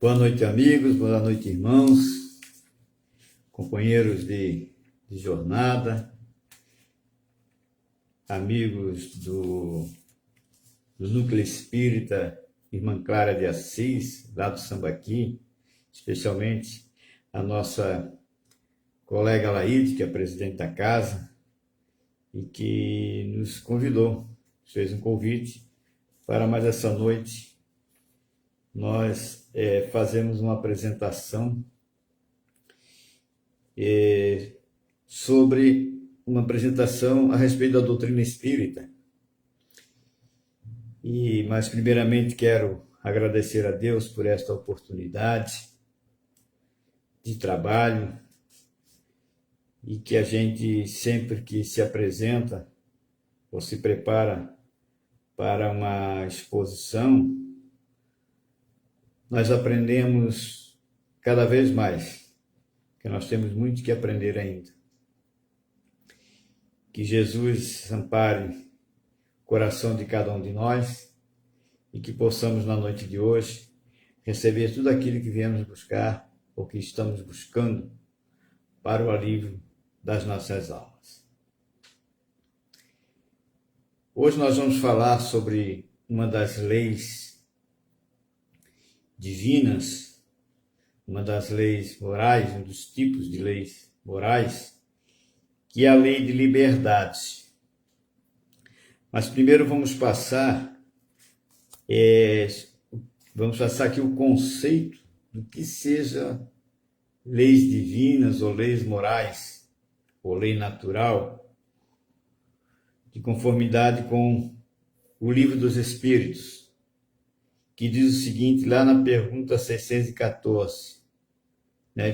Boa noite, amigos, boa noite, irmãos, companheiros de jornada, amigos do Núcleo Espírita Irmã Clara de Assis, lá do Sambaqui, especialmente a nossa colega Laíde, que é presidente da casa, e que nos convidou, fez um convite para mais essa noite. Nós fazemos uma apresentação a respeito da doutrina espírita. Mas primeiramente quero agradecer a Deus por esta oportunidade de trabalho e que a gente sempre que se apresenta ou se prepara para uma exposição, nós aprendemos cada vez mais, porque nós temos muito que aprender ainda. Que Jesus ampare o coração de cada um de nós e que possamos, na noite de hoje, receber tudo aquilo que viemos buscar ou que estamos buscando para o alívio das nossas almas. Hoje nós vamos falar sobre uma das leis divinas, uma das leis morais, um dos tipos de leis morais, que é a lei de liberdade. Mas primeiro vamos passar aqui o conceito do que seja leis divinas ou leis morais, ou lei natural, de conformidade com o Livro dos Espíritos, que diz o seguinte, lá na pergunta 614,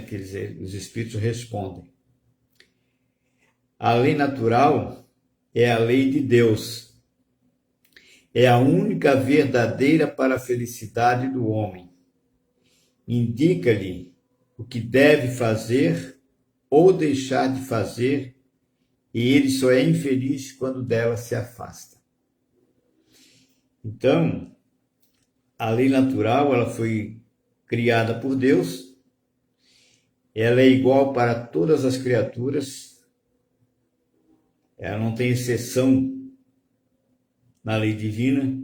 que os Espíritos respondem. A lei natural é a lei de Deus. É a única verdadeira para a felicidade do homem. Indica-lhe o que deve fazer ou deixar de fazer, e ele só é infeliz quando dela se afasta. Então, a lei natural, ela foi criada por Deus, ela é igual para todas as criaturas, ela não tem exceção na lei divina,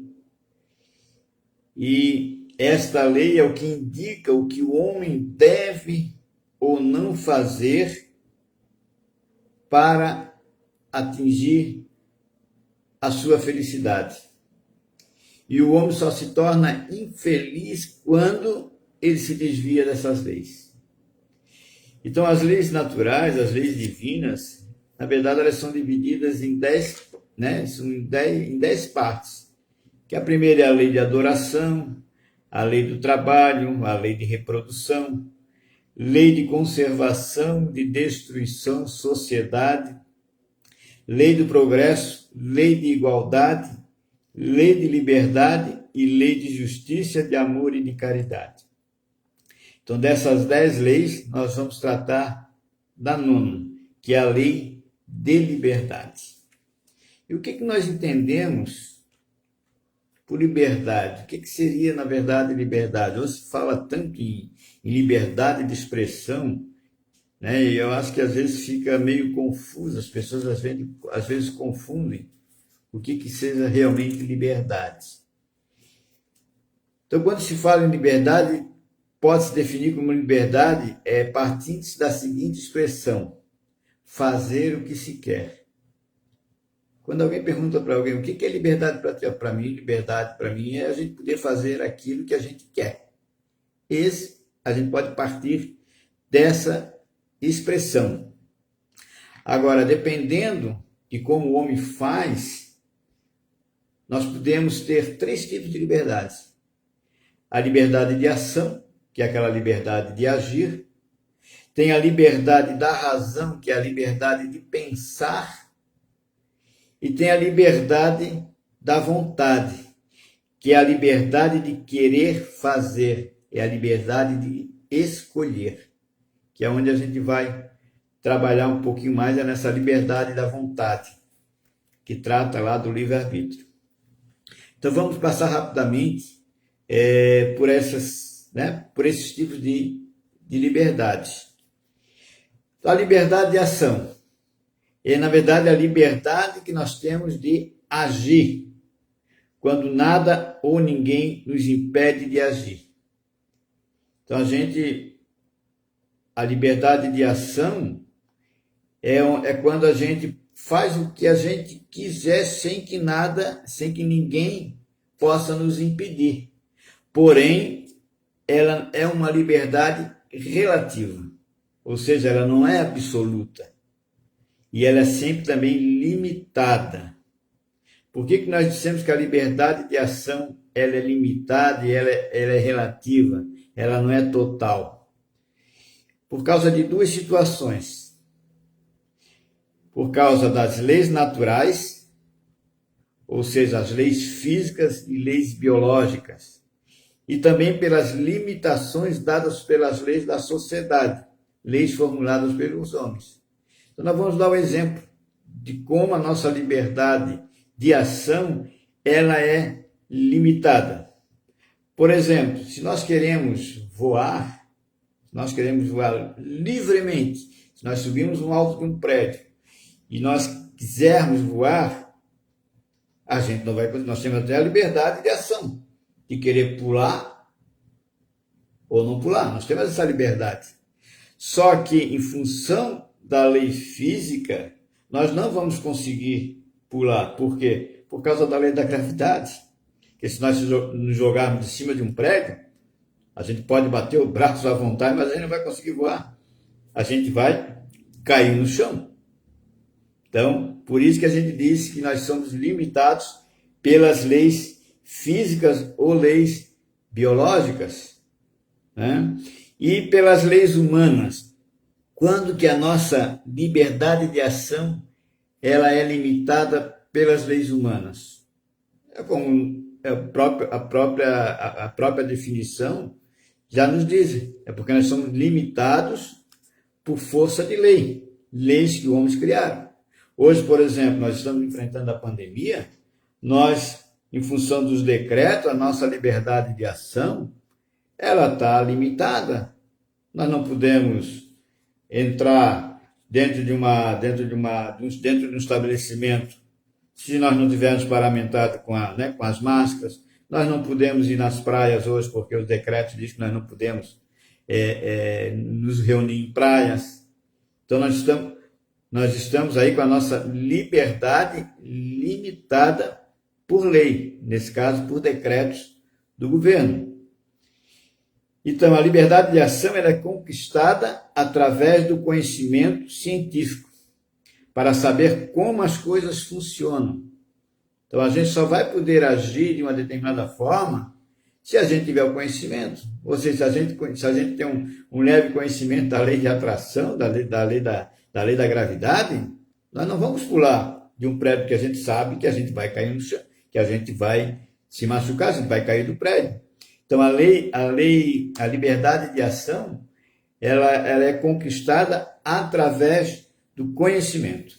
e esta lei é o que indica o que o homem deve ou não fazer para atingir a sua felicidade. E o homem só se torna infeliz quando ele se desvia dessas leis. Então, as leis naturais, as leis divinas, na verdade, elas são divididas em 10 partes. Que a primeira é a lei de adoração, a lei do trabalho, a lei de reprodução, lei de conservação, de destruição, sociedade, lei do progresso, lei de igualdade, lei de liberdade e lei de justiça, de amor e de caridade. Então, dessas 10 leis, nós vamos tratar da 9ª, que é a lei de liberdade. E o que nós entendemos por liberdade? O que seria, na verdade, liberdade? Hoje se fala tanto em liberdade de expressão, e eu acho que às vezes fica meio confuso, as pessoas às vezes confundem o que seja realmente liberdade. Então, quando se fala em liberdade, pode-se definir como liberdade partindo-se da seguinte expressão: fazer o que se quer. Quando alguém pergunta para alguém o que é liberdade para mim, liberdade para mim é a gente poder fazer aquilo que a gente quer. A gente pode partir dessa expressão. Agora, dependendo de como o homem faz, nós podemos ter 3 tipos de liberdades. A liberdade de ação, que é aquela liberdade de agir. Tem a liberdade da razão, que é a liberdade de pensar. E tem a liberdade da vontade, que é a liberdade de querer fazer. É a liberdade de escolher, que é onde a gente vai trabalhar um pouquinho mais nessa liberdade da vontade, que trata lá do livre-arbítrio. Então vamos passar rapidamente por essas né, por esses tipos de liberdades. Então, a liberdade de ação é, na verdade, a liberdade que nós temos de agir, quando nada ou ninguém nos impede de agir. Então, a liberdade de ação é quando a gente faz o que a gente quiser sem que ninguém possa nos impedir. Porém, ela é uma liberdade relativa, ou seja, ela não é absoluta. E ela é sempre também limitada. Por que nós dissemos que a liberdade de ação ela é limitada e ela é relativa? Ela não é total. Por causa de duas situações. Por causa das leis naturais, ou seja, as leis físicas e leis biológicas. E também pelas limitações dadas pelas leis da sociedade, leis formuladas pelos homens. Então, nós vamos dar um exemplo de como a nossa liberdade de ação ela é limitada. Por exemplo, se nós queremos voar livremente, se nós subirmos no alto de um prédio e nós quisermos voar, a gente não vai, nós temos até a liberdade de ação, de querer pular ou não pular, nós temos essa liberdade. Só que em função da lei física, nós não vamos conseguir pular. Por quê? Por causa da lei da gravidade. Porque se nós nos jogarmos de cima de um prédio, a gente pode bater o braço à vontade, mas a gente não vai conseguir voar. A gente vai cair no chão. Então, por isso que a gente diz que nós somos limitados pelas leis físicas ou leis biológicas, né? E pelas leis humanas. Quando que a nossa liberdade de ação ela é limitada pelas leis humanas? É como a própria definição já nos diz. É porque nós somos limitados por força de lei, leis que os homens criaram. Hoje, por exemplo, nós estamos enfrentando a pandemia, nós, em função dos decretos, a nossa liberdade de ação, ela está limitada. Nós não podemos entrar dentro de um estabelecimento se nós não tivermos paramentado com as máscaras. Nós não podemos ir nas praias hoje porque os decretos dizem que nós não podemos nos reunir em praias. Então nós estamos aí com a nossa liberdade limitada por lei, nesse caso por decretos do governo. Então, a liberdade de ação ela é conquistada através do conhecimento científico, para saber como as coisas funcionam. Então, a gente só vai poder agir de uma determinada forma se a gente tiver o conhecimento. Ou seja, se a gente tem um leve conhecimento da lei de atração, da lei da gravidade, nós não vamos pular de um prédio que a gente sabe que a gente vai cair no chão, que a gente vai se machucar, a gente vai cair do prédio. Então, a liberdade de ação, ela é conquistada através do conhecimento.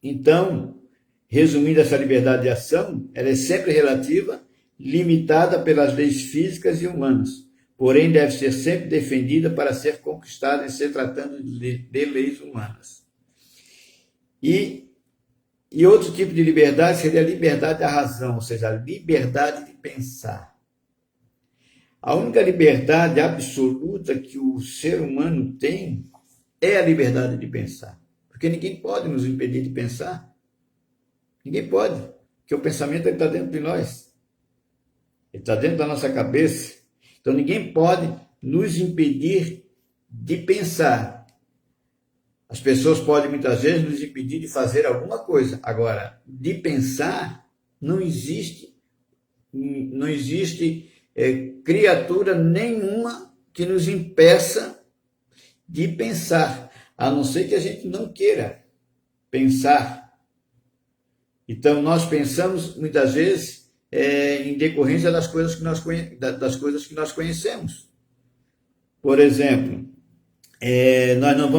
Então, resumindo, essa liberdade de ação, ela é sempre relativa, limitada pelas leis físicas e humanas, porém deve ser sempre defendida para ser conquistada em se tratando de leis humanas. E outro tipo de liberdade seria a liberdade da razão, ou seja, a liberdade de pensar. A única liberdade absoluta que o ser humano tem é a liberdade de pensar. Porque ninguém pode nos impedir de pensar. Ninguém pode. Porque o pensamento está dentro de nós. Ele está dentro da nossa cabeça. Então ninguém pode nos impedir de pensar. As pessoas podem muitas vezes nos impedir de fazer alguma coisa. Agora, de pensar, não existe criatura nenhuma que nos impeça de pensar, a não ser que a gente não queira pensar. Então, nós pensamos muitas vezes em decorrência das coisas que nós conhecemos. Por exemplo, nós não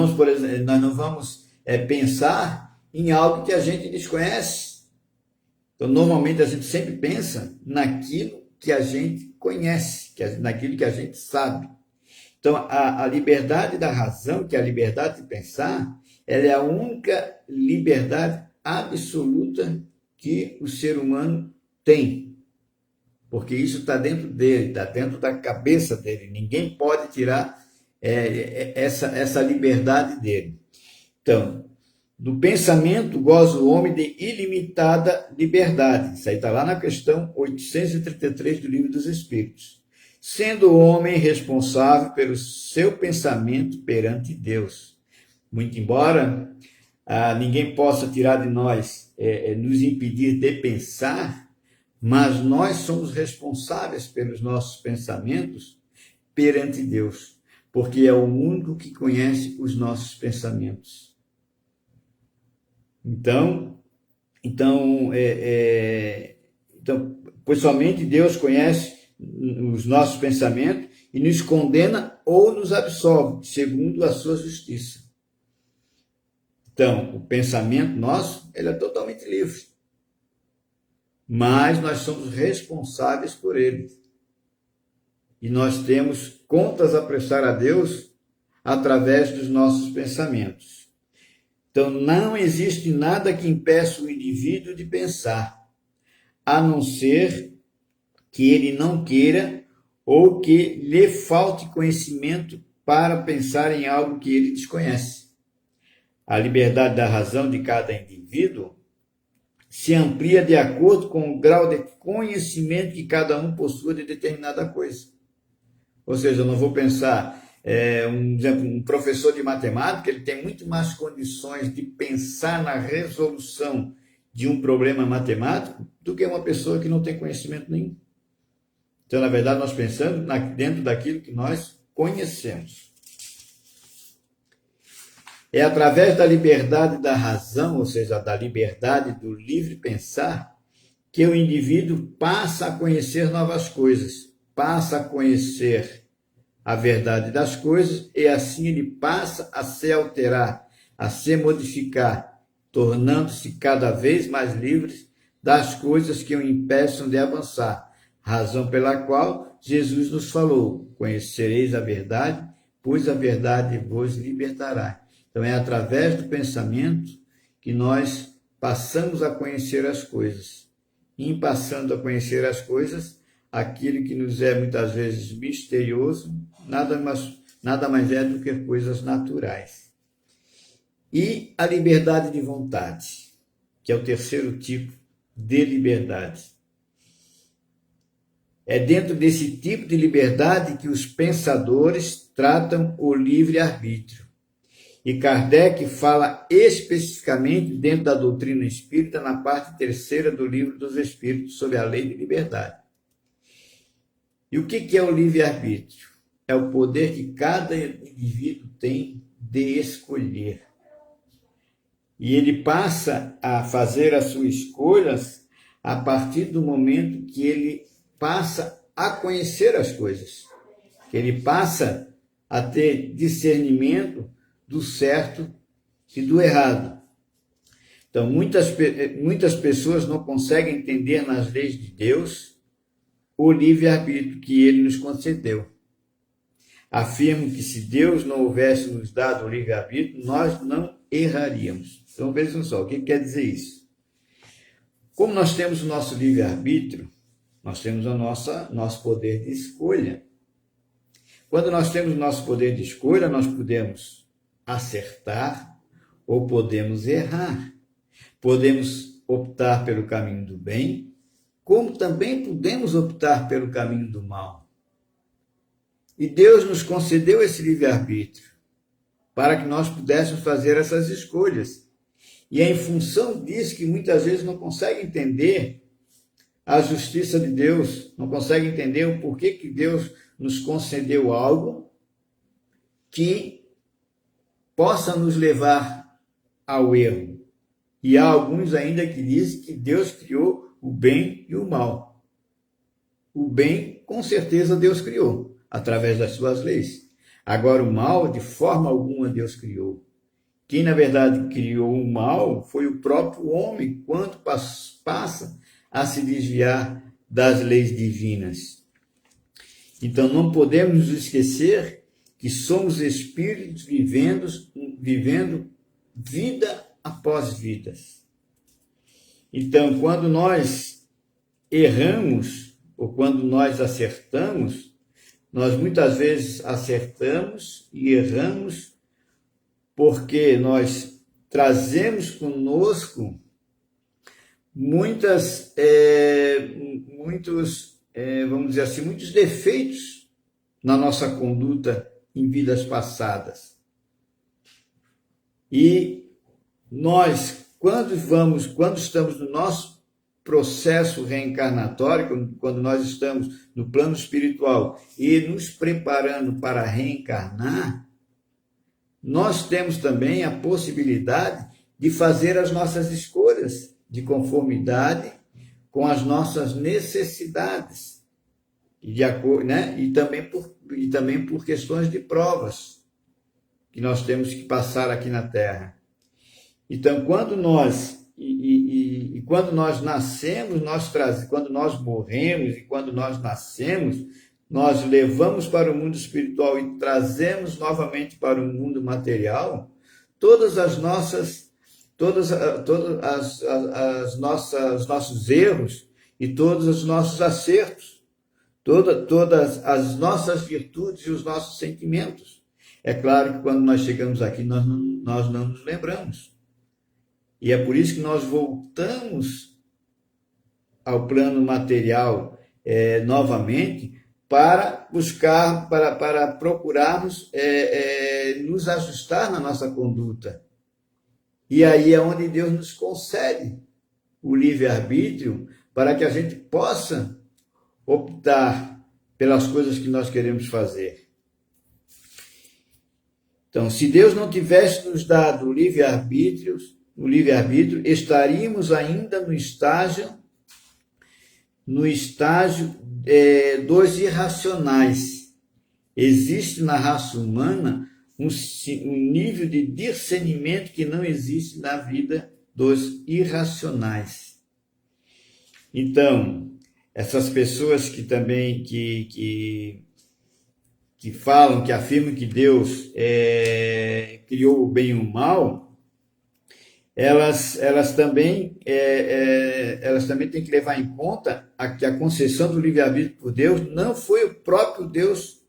vamos pensar em algo que a gente desconhece. Então, normalmente a gente sempre pensa naquilo que a gente conhece, naquilo que a gente sabe. Então, a liberdade da razão, que é a liberdade de pensar, ela é a única liberdade absoluta que o ser humano tem. Porque isso está dentro dele, está dentro da cabeça dele. Ninguém pode tirar essa liberdade dele. Então, do pensamento goza o homem de ilimitada liberdade. Isso aí está lá na questão 833 do Livro dos Espíritos. Sendo o homem responsável pelo seu pensamento perante Deus. Muito embora ninguém possa tirar de nós, nos impedir de pensar, mas nós somos responsáveis pelos nossos pensamentos perante Deus, porque é o único que conhece os nossos pensamentos. Então, pois somente Deus conhece os nossos pensamentos e nos condena ou nos absolve, segundo a sua justiça. Então, o pensamento nosso, ele é totalmente livre. Mas nós somos responsáveis por ele. E nós temos contas a prestar a Deus através dos nossos pensamentos. Então, não existe nada que impeça o indivíduo de pensar, a não ser que ele não queira ou que lhe falte conhecimento para pensar em algo que ele desconhece. A liberdade da razão de cada indivíduo se amplia de acordo com o grau de conhecimento que cada um possua de determinada coisa. Ou seja, eu não vou pensar, um professor de matemática, ele tem muito mais condições de pensar na resolução de um problema matemático do que uma pessoa que não tem conhecimento nenhum. Então, na verdade, nós pensamos dentro daquilo que nós conhecemos. É através da liberdade da razão, ou seja, da liberdade do livre pensar, que o indivíduo passa a conhecer novas coisas, passa a conhecer a verdade das coisas e assim ele passa a se alterar, a se modificar, tornando-se cada vez mais livre das coisas que o impeçam de avançar, razão pela qual Jesus nos falou: conhecereis a verdade, pois a verdade vos libertará. Então é através do pensamento que nós passamos a conhecer as coisas. E em passando a conhecer as coisas, aquilo que nos é muitas vezes misterioso, nada mais é do que coisas naturais. E a liberdade de vontade, que é o terceiro tipo de liberdade. É dentro desse tipo de liberdade que os pensadores tratam o livre-arbítrio. E Kardec fala especificamente dentro da doutrina espírita, na parte terceira do Livro dos Espíritos, sobre a lei de liberdade. E o que é o livre-arbítrio? É o poder que cada indivíduo tem de escolher. E ele passa a fazer as suas escolhas a partir do momento que ele passa a conhecer as coisas. Que ele passa a ter discernimento do certo e do errado. Então, muitas pessoas não conseguem entender nas leis de Deus o livre-arbítrio que ele nos concedeu. Afirmo que se Deus não houvesse nos dado o livre-arbítrio, nós não erraríamos. Então, vejam só, o que quer dizer isso? Como nós temos o nosso livre-arbítrio, nós temos o nosso poder de escolha. Quando nós temos o nosso poder de escolha, nós podemos acertar ou podemos errar. Podemos optar pelo caminho do bem, como também podemos optar pelo caminho do mal. E Deus nos concedeu esse livre-arbítrio para que nós pudéssemos fazer essas escolhas. E é em função disso que muitas vezes não consegue entender a justiça de Deus, não consegue entender o porquê que Deus nos concedeu algo que possa nos levar ao erro. E há alguns ainda que dizem que Deus criou o bem e o mal. O bem, com certeza, Deus criou, através das suas leis. Agora, o mal, de forma alguma, Deus criou. Quem, na verdade, criou o mal foi o próprio homem, quando passa a se desviar das leis divinas. Então não podemos nos esquecer que somos espíritos vivendo vida após vida. Então, quando nós erramos ou quando nós acertamos, nós muitas vezes acertamos e erramos porque nós trazemos conosco muitos, vamos dizer assim, muitos defeitos na nossa conduta em vidas passadas. E nós, quando estamos no nosso processo reencarnatório, quando nós estamos no plano espiritual e nos preparando para reencarnar, nós temos também a possibilidade de fazer as nossas escolhas de conformidade com as nossas necessidades e também por questões de provas que nós temos que passar aqui na Terra. Então, quando nós nascemos, quando nós morremos e quando nós nascemos, nós levamos para o mundo espiritual e trazemos novamente para o mundo material todas as nossos erros e todos os nossos acertos, todas as nossas virtudes e os nossos sentimentos. É claro que quando nós chegamos aqui, nós não nos lembramos. E é por isso que nós voltamos ao plano material novamente para buscar, para procurarmos nos ajustar na nossa conduta. E aí é onde Deus nos concede o livre-arbítrio para que a gente possa optar pelas coisas que nós queremos fazer. Então, se Deus não tivesse nos dado o livre-arbítrio, estaríamos ainda no estágio dos irracionais. Existe na raça humana um nível de discernimento que não existe na vida dos irracionais. Então, essas pessoas que também que falam, que afirmam que Deus criou o bem e o mal, elas também têm que levar em conta que a concessão do livre-arbítrio por Deus não foi o próprio Deus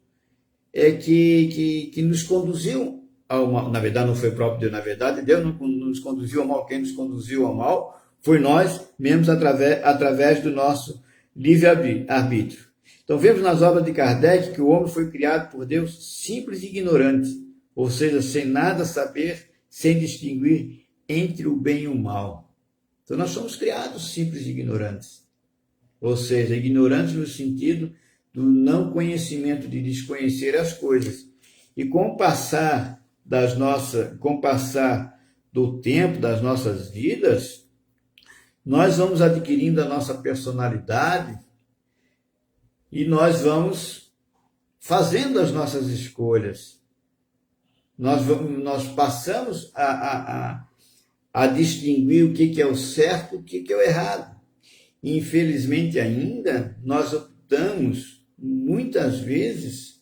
que nos conduziu ao mal. Na verdade, não foi o próprio Deus, na verdade, Deus não nos conduziu ao mal. Quem nos conduziu ao mal foi nós mesmos através do nosso livre-arbítrio. Então, vemos nas obras de Kardec que o homem foi criado por Deus simples e ignorante, ou seja, sem nada saber, sem distinguir entre o bem e o mal. Então, nós somos criados simples e ignorantes, ou seja, ignorantes no sentido do não conhecimento, de desconhecer as coisas. E com o passar do tempo das nossas vidas, nós vamos adquirindo a nossa personalidade e nós vamos fazendo as nossas escolhas. Nós passamos a distinguir o que é o certo e o que é o errado. E, infelizmente ainda, nós optamos muitas vezes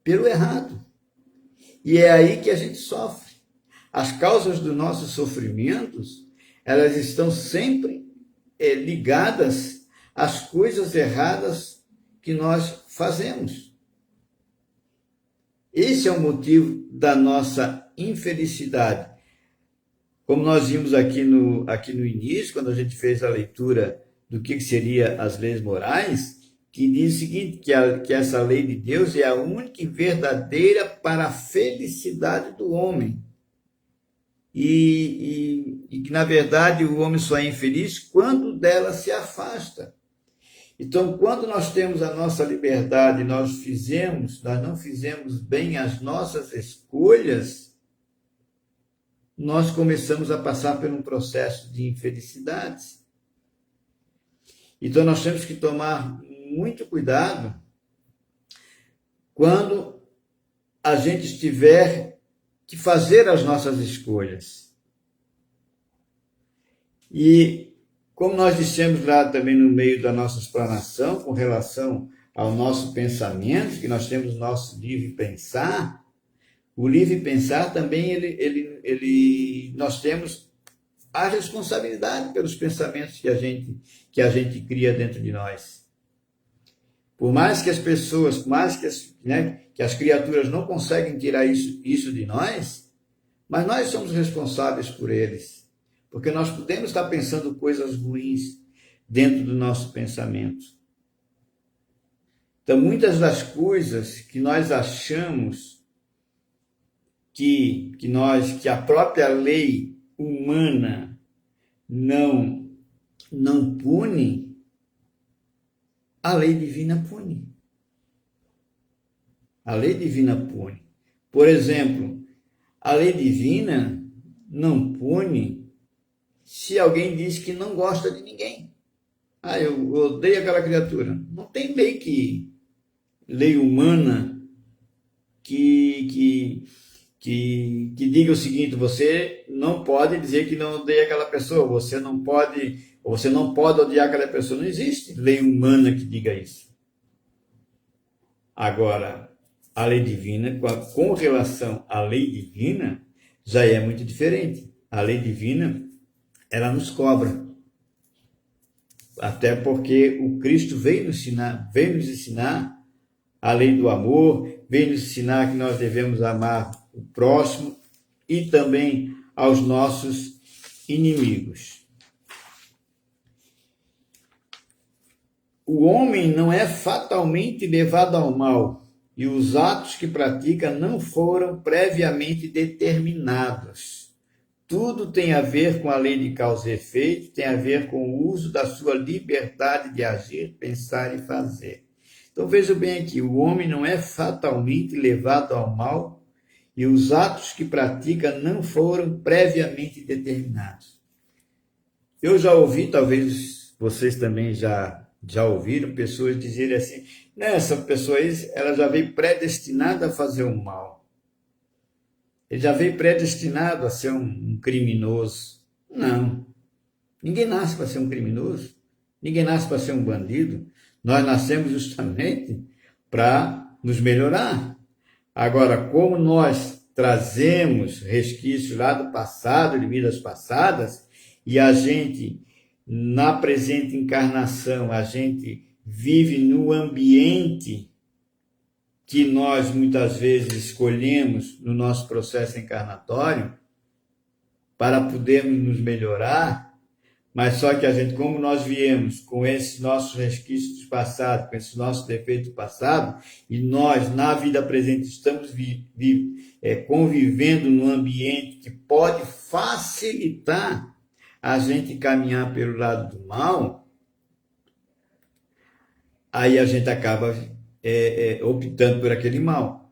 pelo errado. E é aí que a gente sofre. As causas dos nossos sofrimentos, elas estão sempre ligadas às coisas erradas que nós fazemos. Esse é o motivo da nossa infelicidade. Como nós vimos aqui no início, quando a gente fez a leitura do que seria as leis morais, que diz o seguinte, que essa lei de Deus é a única e verdadeira para a felicidade do homem. E que, na verdade, o homem só é infeliz quando dela se afasta. Então, quando nós temos a nossa liberdade, nós não fizemos bem as nossas escolhas, nós começamos a passar por um processo de infelicidade. Então, nós temos que tomar muito cuidado quando a gente tiver que fazer as nossas escolhas. E, como nós dissemos lá também no meio da nossa explanação, com relação ao nosso pensamento, que nós temos nosso livre pensar, o livre pensar também nós temos a responsabilidade pelos pensamentos que a gente cria dentro de nós. Por mais que as pessoas, por mais que as criaturas não conseguem tirar isso de nós, mas nós somos responsáveis por eles, porque nós podemos estar pensando coisas ruins dentro do nosso pensamento. Então, muitas das coisas que nós achamos que a própria lei humana não pune, a lei divina pune. A lei divina pune. Por exemplo, a lei divina não pune se alguém diz que não gosta de ninguém. Eu odeio aquela criatura. Não tem lei humana que diga o seguinte: você não pode dizer que não odeia aquela pessoa, você não pode odiar aquela pessoa. Não existe lei humana que diga isso. Agora, a lei divina, com relação à lei divina, já é muito diferente. A lei divina, ela nos cobra. Até porque o Cristo veio nos ensinar a lei do amor, veio nos ensinar que nós devemos amar o próximo e também aos nossos inimigos. O homem não é fatalmente levado ao mal, e os atos que pratica não foram previamente determinados. Tudo tem a ver com a lei de causa e efeito, tem a ver com o uso da sua liberdade de agir, pensar e fazer. Então veja bem aqui, o homem não é fatalmente levado ao mal e os atos que pratica não foram previamente determinados. Eu já ouvi, talvez vocês também já ouviram pessoas dizerem assim: essa pessoa aí, ela já veio predestinada a fazer o mal. Ele já veio predestinado a ser um criminoso. Não. Ninguém nasce para ser um criminoso. Ninguém nasce para ser um bandido. Nós nascemos justamente para nos melhorar. Agora, como nós trazemos resquícios lá do passado, de vidas passadas, e a gente, na presente encarnação, a gente vive no ambiente que nós muitas vezes escolhemos no nosso processo encarnatório para podermos nos melhorar, mas só que a gente, como nós viemos com esses nossos resquícios passados, com esses nossos defeitos passados, e nós, na vida presente, estamos convivendo num ambiente que pode facilitar a gente caminhar pelo lado do mal, aí a gente acaba optando por aquele mal,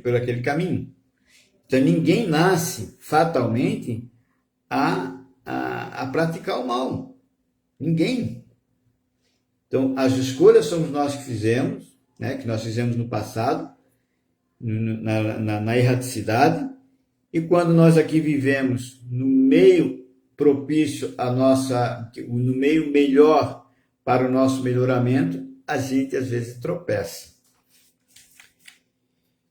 por aquele caminho. Então, ninguém nasce fatalmente a praticar o mal. Ninguém. Então, as escolhas somos nós que fizemos, que nós fizemos no passado, na erraticidade, e quando nós aqui vivemos no meio propício no meio melhor para o nosso melhoramento, a gente às vezes tropeça.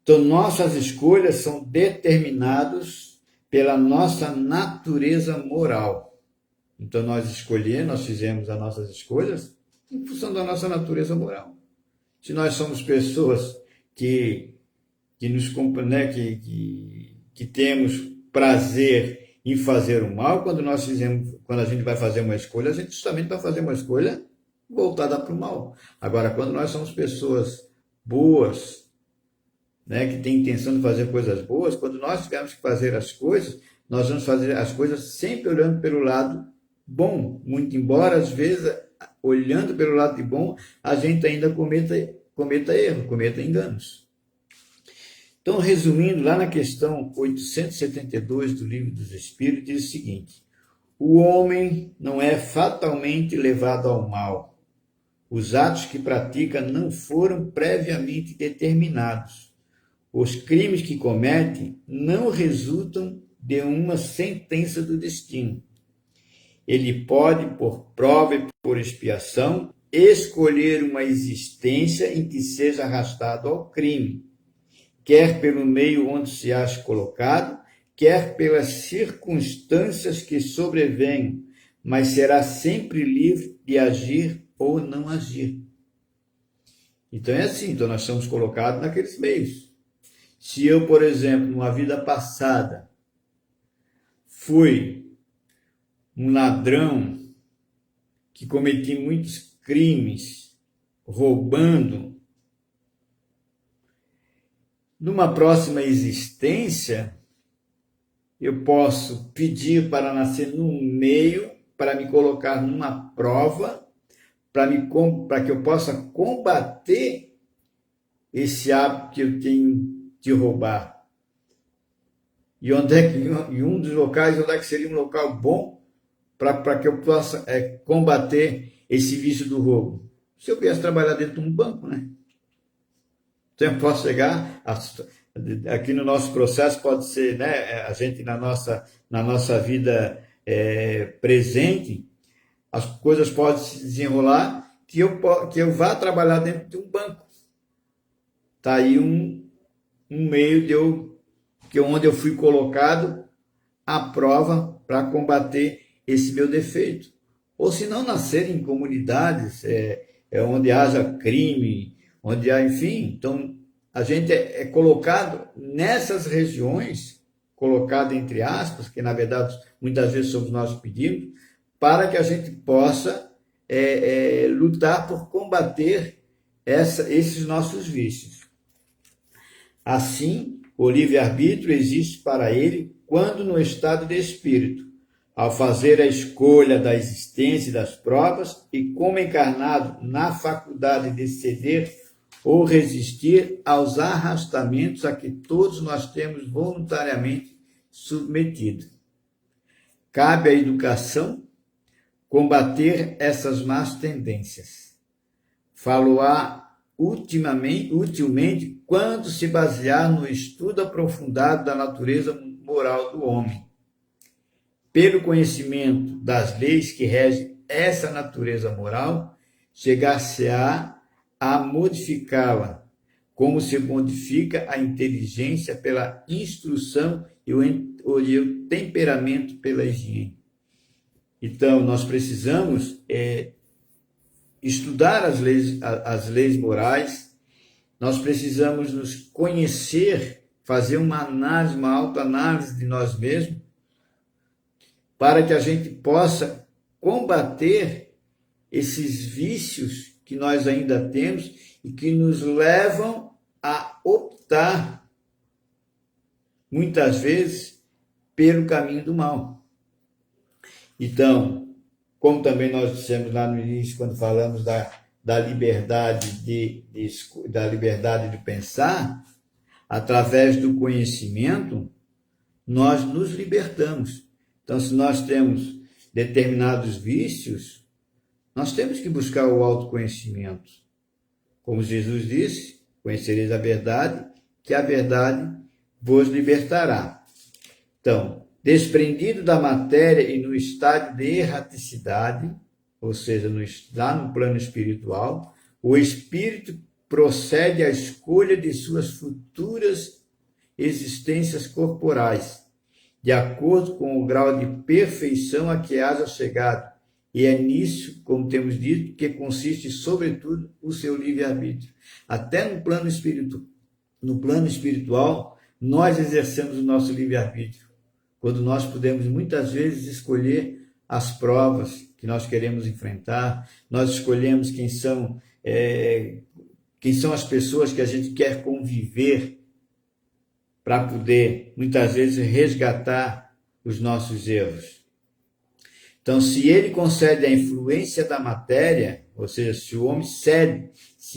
Então, nossas escolhas são determinadas pela nossa natureza moral. Então, nós fizemos as nossas escolhas em função da nossa natureza moral. Se nós somos pessoas que temos prazer em fazer o mal, quando a gente vai fazer uma escolha, a gente justamente vai fazer uma escolha voltada para o mal. Agora, quando nós somos pessoas boas, que têm intenção de fazer coisas boas, quando nós tivermos que fazer as coisas, nós vamos fazer as coisas sempre olhando pelo lado bom, muito embora, às vezes, olhando pelo lado de bom, a gente ainda cometa erro, cometa enganos. Então, resumindo, lá na questão 872 do Livro dos Espíritos, diz o seguinte: o homem não é fatalmente levado ao mal. Os atos que pratica não foram previamente determinados. Os crimes que comete não resultam de uma sentença do destino. Ele pode, por prova e por expiação, escolher uma existência em que seja arrastado ao crime, quer pelo meio onde se acha colocado, quer pelas circunstâncias que sobrevenham, mas será sempre livre de agir ou não agir. Então é assim, então nós somos colocados naqueles meios. Se eu, por exemplo, numa vida passada, fui um ladrão que cometi muitos crimes, roubando, numa próxima existência, eu posso pedir para nascer num meio, para me colocar numa prova, para que eu possa combater esse hábito que eu tenho de roubar. E onde é que, em um dos locais, onde é que seria um local bom para que eu possa combater esse vício do roubo? Se eu viesse trabalhar dentro de um banco, né? Então eu posso chegar, aqui no nosso processo pode ser, né, a gente na nossa vida presente, as coisas podem se desenrolar que eu vá trabalhar dentro de um banco. Está aí um meio onde eu fui colocado à prova para combater esse meu defeito. Ou se não, nascer em comunidades onde haja crime, onde há, enfim. Então, a gente é colocado nessas regiões, colocado entre aspas, que na verdade muitas vezes somos nós que pedimos, para que a gente possa lutar por combater esses nossos vícios. Assim, o livre-arbítrio existe para ele quando no estado de espírito, ao fazer a escolha da existência e das provas, e como encarnado na faculdade de ceder ou resistir aos arrastamentos a que todos nós temos voluntariamente submetido. Cabe à educação combater essas más tendências. Falo-á utilmente quando se basear no estudo aprofundado da natureza moral do homem. Pelo conhecimento das leis que regem essa natureza moral, chegar-se-á a modificá-la, como se modifica a inteligência pela instrução e o temperamento pela higiene. Então, nós precisamos estudar as leis morais, nós precisamos nos conhecer, fazer uma autoanálise de nós mesmos, para que a gente possa combater esses vícios que nós ainda temos e que nos levam a optar, muitas vezes, pelo caminho do mal. Então, como também nós dissemos lá no início, quando falamos da liberdade da liberdade de pensar, através do conhecimento, nós nos libertamos. Então, se nós temos determinados vícios, nós temos que buscar o autoconhecimento. Como Jesus disse, conhecereis a verdade, que a verdade vos libertará. Então, desprendido da matéria e no estágio de erraticidade, ou seja, lá no plano espiritual, o espírito procede à escolha de suas futuras existências corporais, de acordo com o grau de perfeição a que haja chegado. E é nisso, como temos dito, que consiste, sobretudo, o seu livre-arbítrio. Até no plano espiritual, nós exercemos o nosso livre-arbítrio, quando nós podemos muitas vezes escolher as provas que nós queremos enfrentar, nós escolhemos quem são as pessoas que a gente quer conviver para poder, muitas vezes, resgatar os nossos erros. Então, se ele concede a influência da matéria, ou seja, se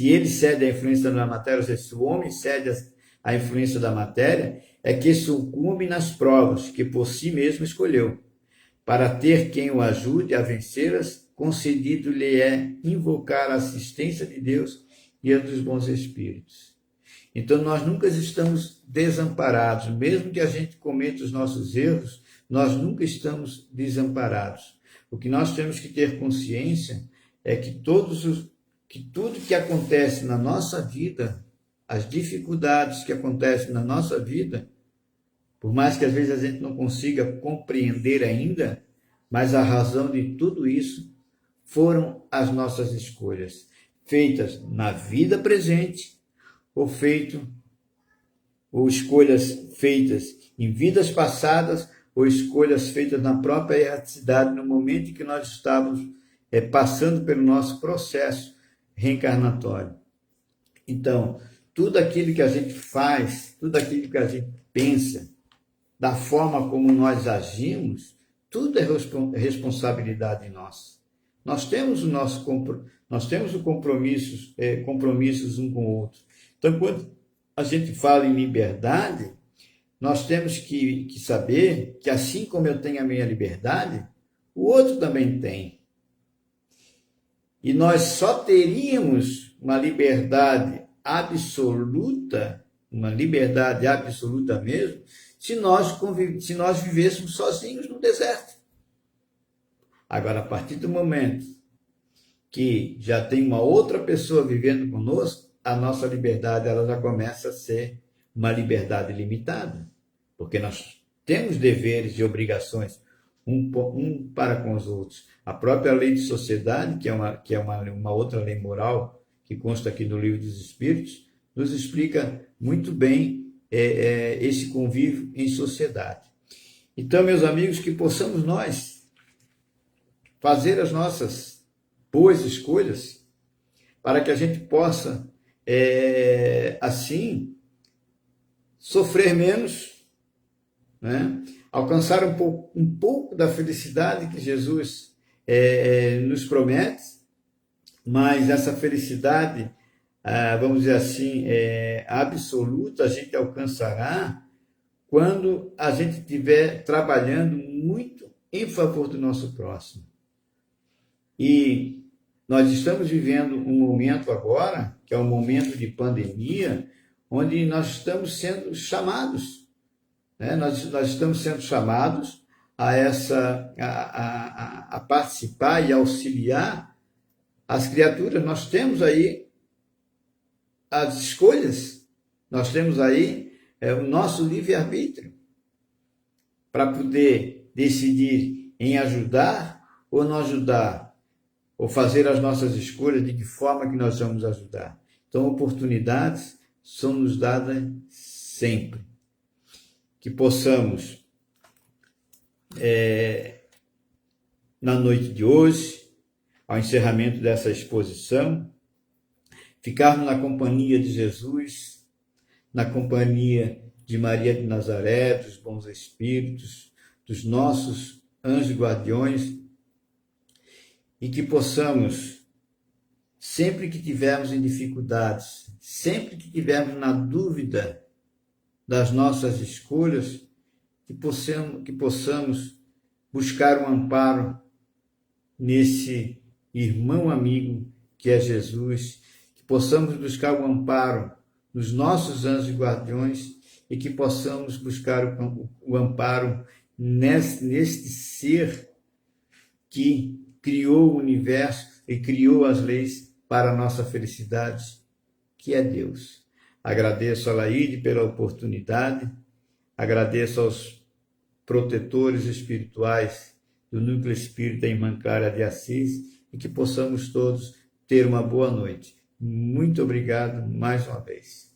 ele cede a influência da matéria, ou seja, se o homem cede a influência da matéria, é que sucumbe nas provas que por si mesmo escolheu. Para ter quem o ajude a vencê-las, concedido-lhe é invocar a assistência de Deus e a dos bons espíritos. Então, nós nunca estamos desamparados. Mesmo que a gente cometa os nossos erros, nós nunca estamos desamparados. O que nós temos que ter consciência é que tudo que acontece na nossa vida, as dificuldades que acontecem na nossa vida, por mais que às vezes a gente não consiga compreender ainda, mas a razão de tudo isso foram as nossas escolhas, feitas na vida presente ou escolhas feitas em vidas passadas ou escolhas feitas na própria erraticidade no momento em que nós estávamos passando pelo nosso processo reencarnatório. Então, tudo aquilo que a gente faz, tudo aquilo que a gente pensa, da forma como nós agimos, tudo é responsabilidade nossa. Nós temos o compromissos um com o outro. Então, quando a gente fala em liberdade, nós temos que saber que assim como eu tenho a minha liberdade, o outro também tem. E nós só teríamos uma liberdade absoluta mesmo, se nós vivêssemos sozinhos no deserto. Agora, a partir do momento que já tem uma outra pessoa vivendo conosco, a nossa liberdade ela já começa a ser uma liberdade limitada, porque nós temos deveres e obrigações um para com os outros. A própria lei de sociedade, que é uma outra lei moral que consta aqui no Livro dos Espíritos, nos explica muito bem esse convívio em sociedade. Então, meus amigos, que possamos nós fazer as nossas boas escolhas para que a gente possa, assim, sofrer menos, né? Alcançar um pouco da felicidade que Jesus nos promete, mas essa felicidade, vamos dizer assim, absoluta, a gente alcançará quando a gente estiver trabalhando muito em favor do nosso próximo. E nós estamos vivendo um momento agora, que é um momento de pandemia, onde nós estamos sendo chamados, né? Nós estamos sendo chamados a participar e auxiliar as criaturas. Nós temos aí as escolhas, nós temos aí o nosso livre-arbítrio para poder decidir em ajudar ou não ajudar, ou fazer as nossas escolhas de que forma que nós vamos ajudar. Então, oportunidades são nos dadas sempre. Que possamos, na noite de hoje, ao encerramento dessa exposição, ficarmos na companhia de Jesus, na companhia de Maria de Nazaré, dos bons espíritos, dos nossos anjos guardiões, e que possamos, sempre que tivermos em dificuldades, sempre que tivermos na dúvida das nossas escolhas, que possamos buscar um amparo nesse irmão amigo que é Jesus, que possamos buscar o amparo nos nossos anjos guardiões e que possamos buscar o amparo neste ser que criou o universo e criou as leis para a nossa felicidade, que é Deus. Agradeço a Laíde pela oportunidade, agradeço aos protetores espirituais do Núcleo Espírita Irmã Clara de Assis e que possamos todos ter uma boa noite. Muito obrigado mais uma vez.